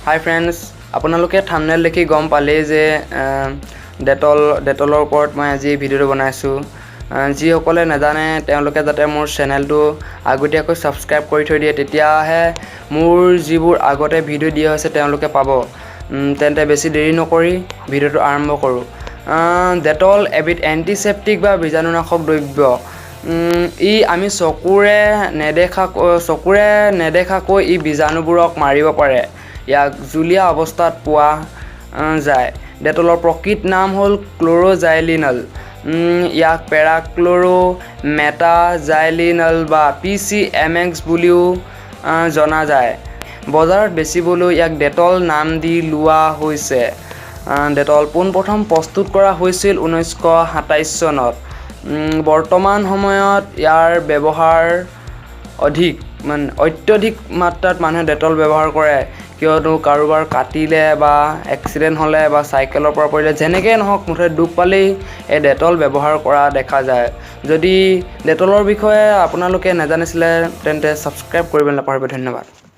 হাই friends, আপোনালোকে thumbnail দেখি গম পালেই যে ডেটলৰ ওপৰত মই আজি ভিডিঅ'টো বনাইছোঁ। যিসকলে নাজানে তেওঁলোকে যাতে মোৰ চেনেলটো আগতীয়াকৈ ছাবস্ক্ৰাইব কৰি থৈ দিয়ে, তেতিয়াহে মোৰ যিবোৰ আগতে ভিডিঅ' দিয়া হৈছে তেওঁলোকে পাব। তেন্তে বেছি দেৰি নকৰি ভিডিঅ'টো আৰম্ভ কৰোঁ। ডেটল এবিধ এণ্টিছেপ্টিক বা বীজাণুনাশক দ্ৰব্য। ই আমি চকুৰে নেদেখাকৈ ই বীজাণুবোৰক মাৰিব পাৰে। ইয়াক জুলীয়া অৱস্থাত পোৱা যায়। ডেটলৰ প্ৰকৃত নাম হ'ল ক্ল'ৰ'জাইলিনল। ইয়াক পেৰাক্ল'ৰ'-মেটাজাইলিনল বা PCMX বুলিও জনা যায়। বজাৰত বেচিবলৈ ইয়াক ডেটল নাম দি লোৱা হৈছে। ডেটল পোনপ্ৰথম প্ৰস্তুত কৰা হৈছিল 1927 চনত। বৰ্তমান সময়ত ইয়াৰ ব্যৱহাৰ অত্যধিক মাত্ৰাত মানুহে ডেটল ব্যৱহাৰ কৰে, কিয়নো কাৰোবাৰ কাটিলে বা এক্সিডেণ্ট হ'লে বা চাইকেলৰ পৰা পৰিলে যেনেকৈ নহওক মুঠতে দুখ পালেই এই ডেটল ব্যৱহাৰ কৰা দেখা যায়। যদি ডেটলৰ বিষয়ে আপোনালোকে নাজানিছিলে তেন্তে ছাবস্ক্ৰাইব কৰিবলৈ নাপাহৰিব। ধন্যবাদ।